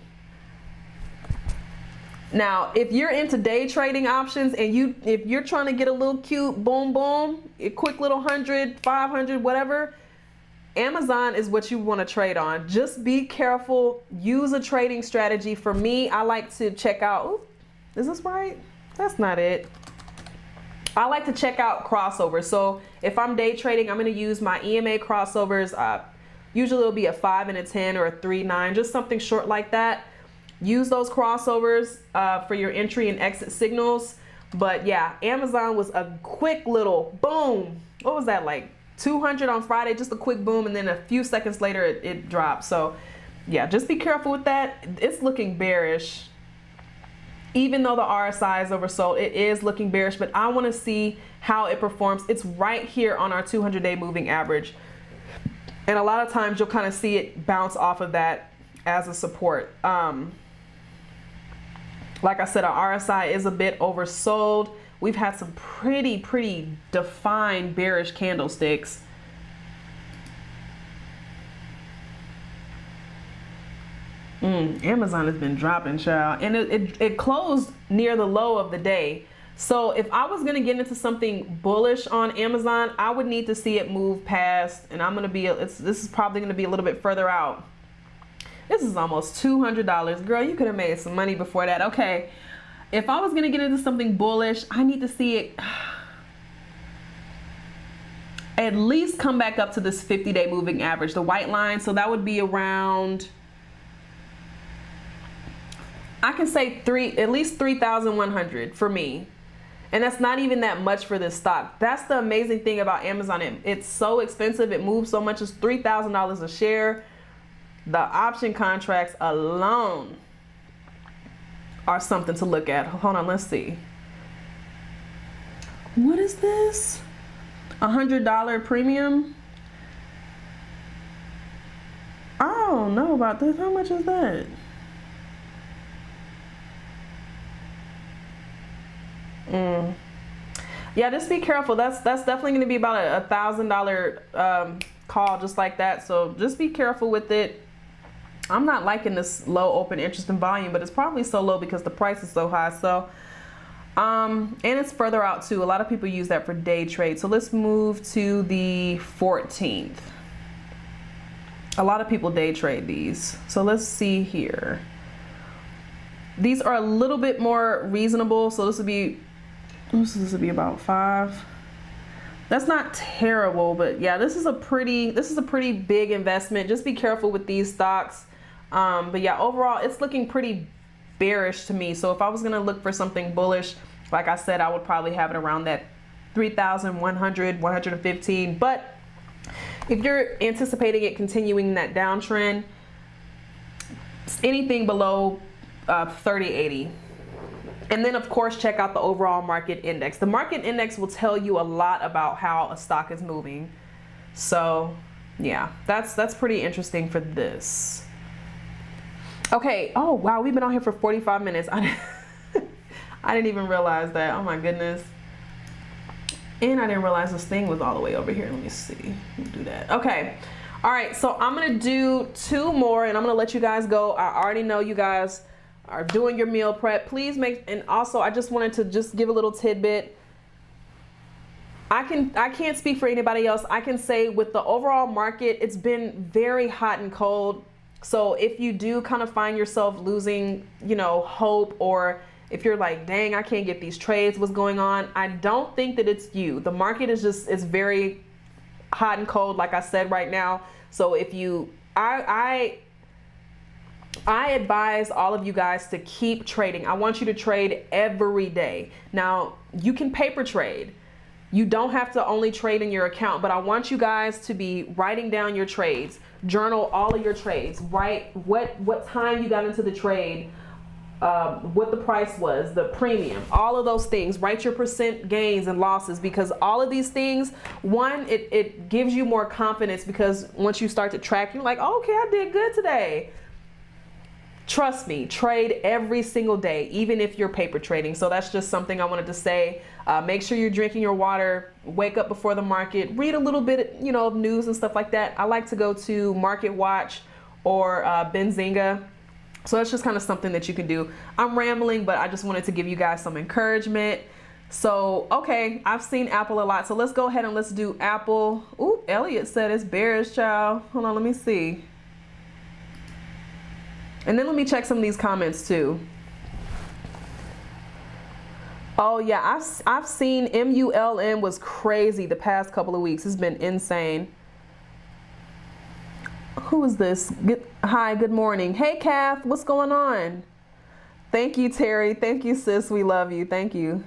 Now, if you're into day trading options and if you're trying to get a little cute boom boom, a quick little 100, 500, whatever, Amazon is what you want to trade on. Just be careful. Use a trading strategy. For me, I like to check out. Ooh, is this right? That's not it. I like to check out crossovers. So if I'm day trading, I'm going to use my EMA crossovers. Usually it'll be a 5 and a 10 or a 3-9, just something short like that. Use those crossovers for your entry and exit signals. But yeah, Amazon was a quick little boom. What was that, like 200 on Friday? Just a quick boom, and then a few seconds later it dropped. So yeah, just be careful with that. It's looking bearish. Even though the RSI is oversold, it is looking bearish, but I want to see how it performs. It's right here on our 200-day moving average. And a lot of times you'll kind of see it bounce off of that as a support. Like I said, our RSI is a bit oversold. We've had some pretty defined bearish candlesticks. Amazon has been dropping, child. And it closed near the low of the day. So if I was going to get into something bullish on Amazon, I would need to see it move past. And I'm going to be, this is probably going to be a little bit further out. This is almost $200. Girl, you could have made some money before that. Okay. If I was going to get into something bullish, I need to see it at least come back up to this 50-day moving average, the white line. So that would be around, I can say at least 3,100 for me. And that's not even that much for this stock. That's the amazing thing about Amazon. It's so expensive. It moves so much. It's $3,000 a share. The option contracts alone are something to look at. Hold on, let's see. What is this? $100 premium? I don't know about this. How much is that? Yeah, just be careful. That's definitely going to be about a $1,000 call, just like that. So just be careful with it. I'm not liking this low open interest and volume, but it's probably so low because the price is so high. So And it's further out too. A lot of people use that for day trade. So let's move to the 14th. A lot of people day trade these. So let's see here. These are a little bit more reasonable. So this would be about 5. That's not terrible, but yeah, this is a pretty big investment. Just be careful with these stocks. But yeah, overall, it's looking pretty bearish to me. So if I was gonna look for something bullish, like I said, I would probably have it around that 3,100, 115. But if you're anticipating it continuing that downtrend, anything below 3080. And then of course, check out the overall market index. The market index will tell you a lot about how a stock is moving. So yeah, that's pretty interesting for this. Okay, oh wow, we've been on here for 45 minutes. I didn't even realize that, oh my goodness. And I didn't realize this thing was all the way over here. Let me see, we'll do that. Okay, all right, so I'm gonna do 2 more and I'm gonna let you guys go. I already know you guys are doing your meal prep. Please and also I just wanted to just give a little tidbit. I can't speak for anybody else. I can say with the overall market, it's been very hot and cold. So if you do kind of find yourself losing, you know, hope, or if you're like, dang, I can't get these trades, what's going on? I don't think that it's you. The market is it's very hot and cold, like I said right now. So if you, I advise all of you guys to keep trading. I want you to trade every day. Now, you can paper trade. You don't have to only trade in your account, but I want you guys to be writing down your trades. Journal all of your trades. Write what time you got into the trade, what the price was, the premium, all of those things. Write your percent gains and losses, because all of these things, one, it gives you more confidence, because once you start to track, you're like, oh, okay, I did good today. Trust me, trade every single day, even if you're paper trading. So that's just something I wanted to say. Make sure you're drinking your water, wake up before the market, read a little bit, you know, of news and stuff like that. I like to go to Market Watch or Benzinga. So that's just kind of something that you can do. I'm rambling, but I just wanted to give you guys some encouragement. So, okay, I've seen Apple a lot. So let's go ahead and let's do Apple. Ooh, Elliot said it's bearish, child. Hold on, let me see. And then let me check some of these comments too. Oh yeah, I've seen MULN was crazy the past couple of weeks. It's been insane. Who is this? Hi, good morning. Hey, Kath, what's going on? Thank you, Terry. Thank you, sis. We love you. Thank you.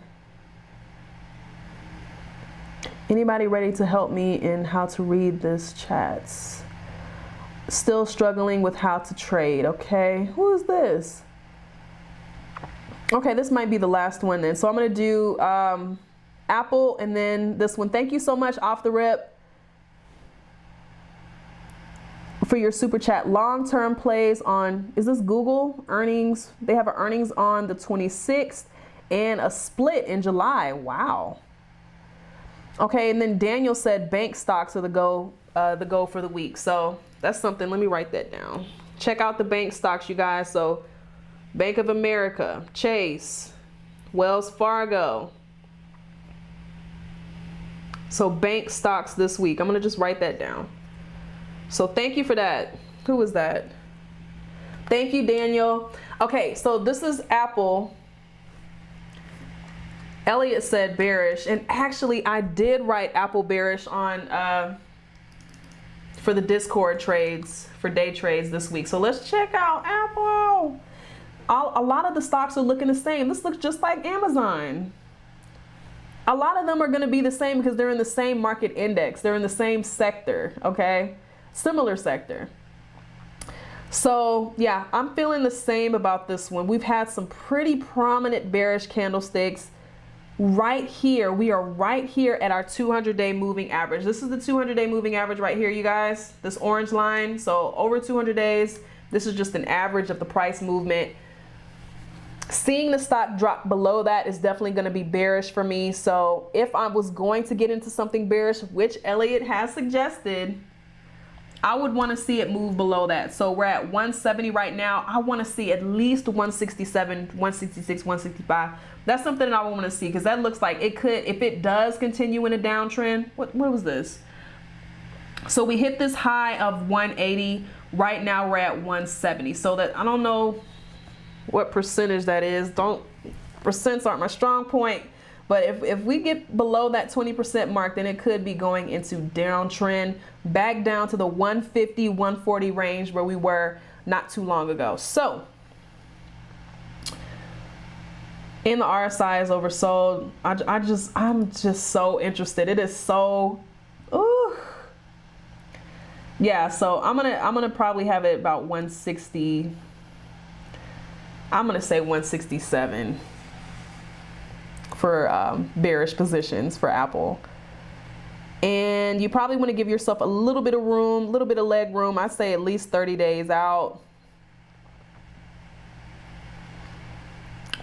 Anybody ready to help me in how to read this chats? Still struggling with how to trade. Okay, who is this? Okay, this might be the last one then. So I'm gonna do Apple and then this one. Thank you so much, Off the Rip, for your super chat. Long-term plays on, is this Google earnings? They have an earnings on the 26th and a split in July. Wow. Okay, and then Daniel said bank stocks are the go for the week. So that's something. Let me write that down. Check out the bank stocks, you guys. So Bank of America, Chase, Wells Fargo. So bank stocks this week. I'm gonna just write that down. So thank you for that. Who was that? Thank you, Daniel. Okay, so this is Apple. Elliot said bearish, and actually I did write Apple bearish on for the Discord trades, for day trades this week. So let's check out Apple. A lot of the stocks are looking the same. This looks just like Amazon. A lot of them are going to be the same because they're in the same market index. They're in the same sector, okay? Similar sector. So yeah, I'm feeling the same about this one. We've had some pretty prominent bearish candlesticks right here. We are right here at our 200-day moving average. This is the 200-day moving average right here, you guys. This orange line. So over 200 days, this is just an average of the price movement. Seeing the stock drop below that is definitely going to be bearish for me. So if I was going to get into something bearish, which Elliot has suggested, I would want to see it move below that. So we're at 170 right now. I want to see at least 167, 166, 165. That's something that I want to see, because that looks like it could, if it does continue in a downtrend. What was this? So we hit this high of 180. Right now we're at 170. So that, I don't know what percentage that is. Percents aren't my strong point. But if we get below that 20% mark, then it could be going into downtrend, back down to the 150, 140 range where we were not too long ago. So, in the RSI is oversold. I'm just so interested. It is so, ooh. Yeah, so I'm gonna probably have it about 160. I'm gonna say 167. For bearish positions for Apple. And you probably want to give yourself a little bit of room, a little bit of leg room. I say at least 30 days out.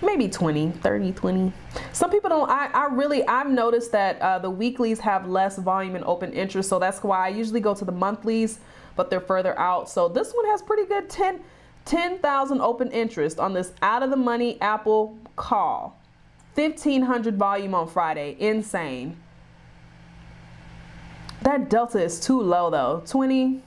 Maybe 20, 30, 20. Some people don't, I've noticed that the weeklies have less volume and open interest. So that's why I usually go to the monthlies, but they're further out. So this one has pretty good 10,000 open interest on this out of the money Apple call. 1,500 volume on Friday. Insane. That delta is too low though. 20,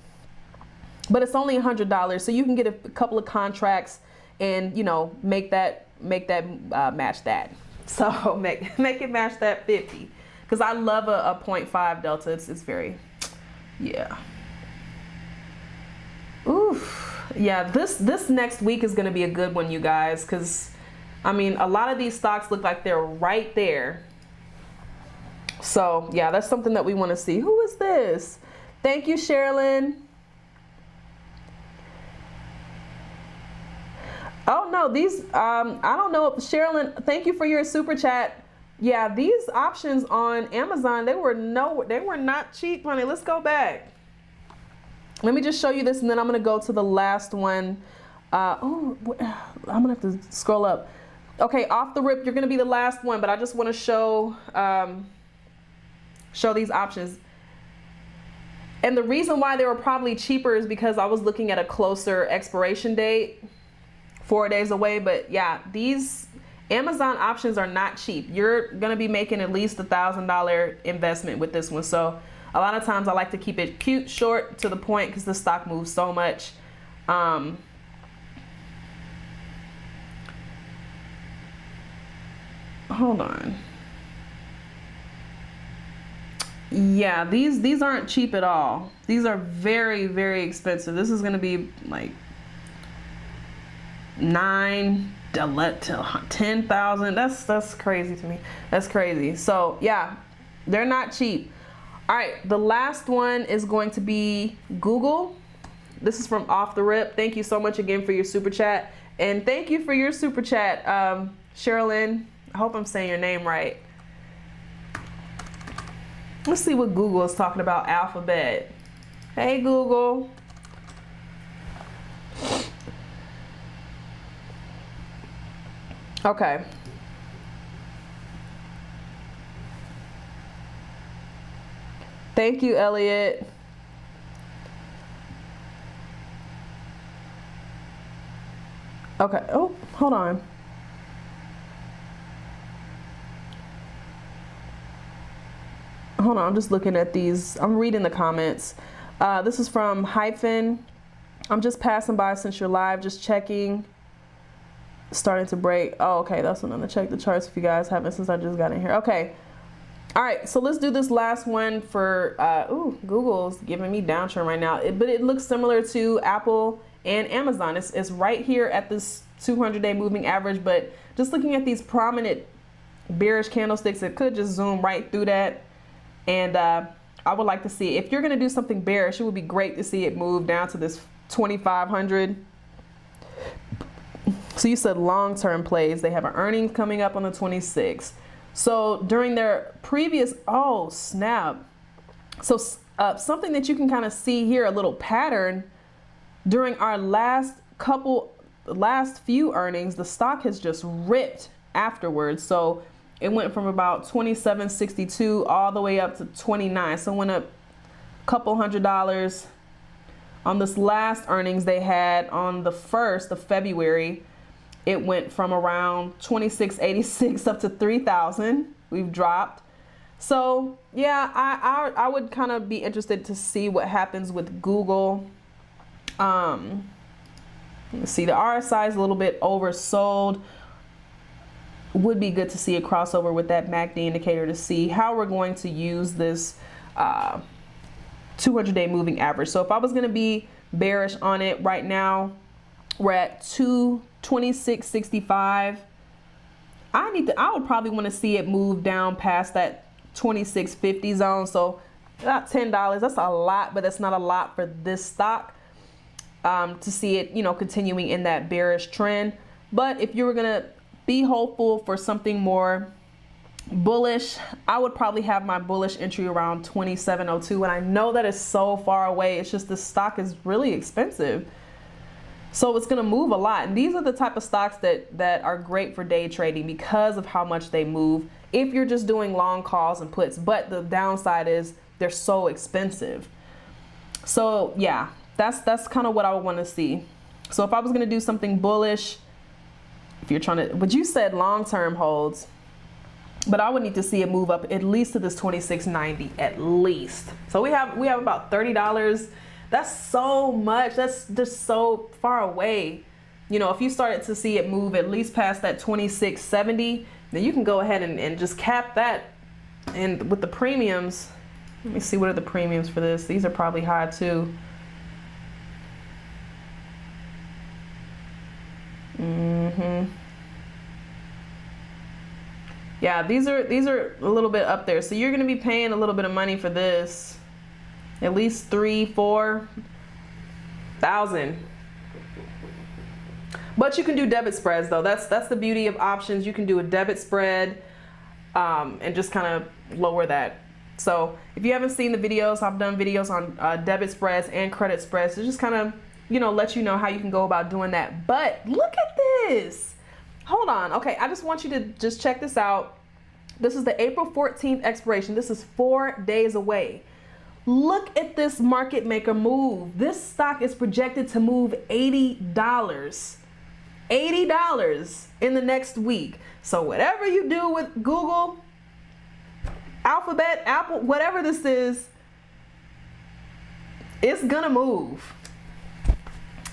but it's only $100, so you can get a couple of contracts and, you know, make that match that. So make it match that 50, because I love a 0.5 delta. It's very, yeah. Oof. Yeah, this next week is going to be a good one, you guys, because I mean, a lot of these stocks look like they're right there. So yeah, that's something that we want to see. Who is this? Thank you, Sherilyn. Oh no, these, I don't know, Sherilyn, thank you for your super chat. Yeah, these options on Amazon, they were not cheap, honey. Let's go back. Let me just show you this, and then I'm gonna go to the last one. I'm gonna have to scroll up. Okay, off the rip, you're gonna be the last one, but I just wanna show these options. And the reason why they were probably cheaper is because I was looking at a closer expiration date, 4 days away. But yeah, these Amazon options are not cheap. You're gonna be making at least $1,000 investment with this one. So a lot of times I like to keep it cute, short, to the point, because the stock moves so much. Hold on. Yeah, these aren't cheap at all. These are very, very expensive. This is gonna be like 9 to 10,000. That's crazy to me. That's crazy. So yeah, they're not cheap. All right, the last one is going to be Google. This is from Off the Rip. Thank you so much again for your super chat, and thank you for your super chat, Sherilyn. I hope I'm saying your name right. Let's see what Google is talking about. Alphabet. Hey, Google. Okay. Thank you, Elliot. Okay. Oh, hold on. Hold on, I'm just looking at these. I'm reading the comments. This is from Hyphen. I'm just passing by since you're live, just checking. Starting to break. Oh, okay, that's another check the charts if you guys haven't since I just got in here. Okay. All right, so let's do this last one for, Google's giving me downtrend right now. But it looks similar to Apple and Amazon. It's right here at this 200-day moving average, but just looking at these prominent bearish candlesticks, it could just zoom right through that. And I would like to see, if you're going to do something bearish, it would be great to see it move down to this 2,500. So you said long-term plays. They have an earnings coming up on the 26th. So during their previous, oh snap. So something that you can kind of see here, a little pattern. During our last few earnings, the stock has just ripped afterwards. So it went from about 27.62 all the way up to 29. So it went up a couple $100. On this last earnings they had on the 1st of February, it went from around 2686 up to 3,000. We've dropped. So yeah, I would kind of be interested to see what happens with Google. Let's see, the RSI is a little bit oversold. Would be good to see a crossover with that MACD indicator to see how we're going to use this 200-day moving average. So if I was going to be bearish on it right now, we're at 226.65. I would probably want to see it move down past that 26.50 zone. So about $10. That's a lot, but that's not a lot for this stock. To see it, you know, continuing in that bearish trend. But if you were gonna be hopeful for something more bullish, I would probably have my bullish entry around 27.02. And I know that is so far away. It's just the stock is really expensive, so it's gonna move a lot. And these are the type of stocks that are great for day trading because of how much they move if you're just doing long calls and puts. But the downside is they're so expensive. So yeah, that's kind of what I would want to see. So if I was going to do something bullish, if you're trying to, but you said long-term holds, but I would need to see it move up at least to this 26.90 at least. So we have about $30. That's so much. That's just so far away. You know, if you started to see it move at least past that 26.70, then you can go ahead and just cap that. And with the premiums, let me see, what are the premiums for this? These are probably high too. Yeah, these are a little bit up there. So you're going to be paying a little bit of money for this, at least 3,000-4,000. But you can do debit spreads though. That's the beauty of options. You can do a debit spread and just kind of lower that. So if you haven't seen the videos, I've done videos on debit spreads and credit spreads to just kind of, you know, let you know how you can go about doing that. But look at this. Hold on. Okay, I just want you to just check this out. This is the April 14th expiration. This is 4 days away. Look at this market maker move. This stock is projected to move $80. $80 in the next week. So whatever you do with Google, Alphabet, Apple, whatever this is, it's gonna move.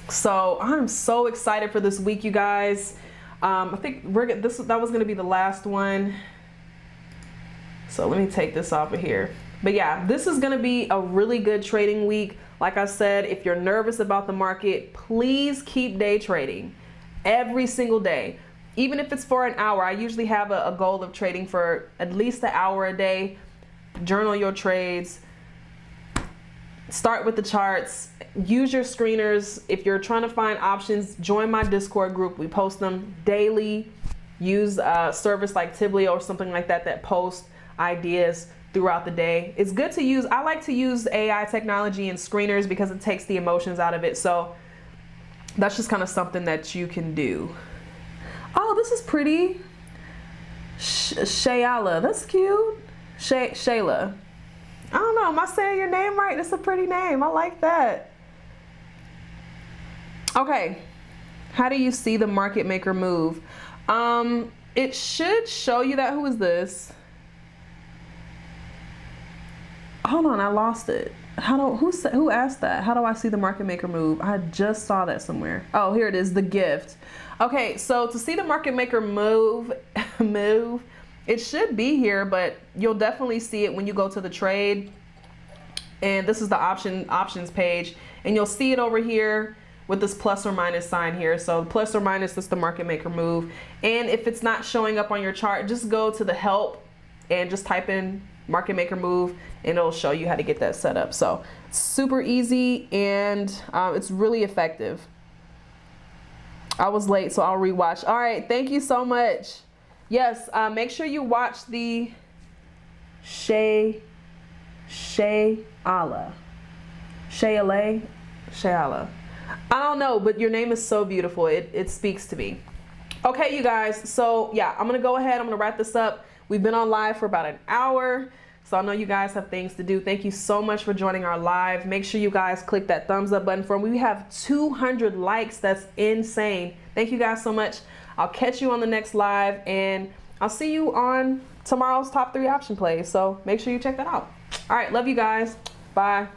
So I'm so excited for this week, you guys. I think that was gonna be the last one. So let me take this off of here. But yeah, this is gonna be a really good trading week. Like I said, if you're nervous about the market, please keep day trading every single day. Even if it's for an hour. I usually have a goal of trading for at least an hour a day. Journal your trades. Start with the charts. Use your screeners. If you're trying to find options, join my Discord group. We post them daily. Use a service like Tiblio or something like that that posts ideas throughout the day. It's good to use. I like to use AI technology and screeners because it takes the emotions out of it. So that's just kind of something that you can do. Oh, this is pretty. Shayla, that's cute. Shayla. I don't know, am I saying your name right? That's a pretty name. I like that. Okay, how do you see the market maker move? It should show you that. Who is this? Hold on, I lost it. Who asked that? How do I see the market maker move? I just saw that somewhere. Oh, here it is, the gift. Okay, so to see the market maker move, it should be here, but you'll definitely see it when you go to the trade. And this is the options page, and you'll see it over here with this plus or minus sign here. So plus or minus is the market maker move. And if it's not showing up on your chart, just go to the help and just type in market maker move, and it'll show you how to get that set up. So super easy, and it's really effective. I was late, so I'll rewatch. All right, thank you so much. Yes, make sure you watch the Shayla. I don't know, but your name is so beautiful. It speaks to me. Okay, you guys. So yeah, I'm gonna go ahead. I'm gonna wrap this up. We've been on live for about an hour. So I know you guys have things to do. Thank you so much for joining our live. Make sure you guys click that thumbs up button for me. We have 200 likes. That's insane. Thank you guys so much. I'll catch you on the next live, and I'll see you on tomorrow's top 3 option plays. So make sure you check that out. All right, love you guys. Bye.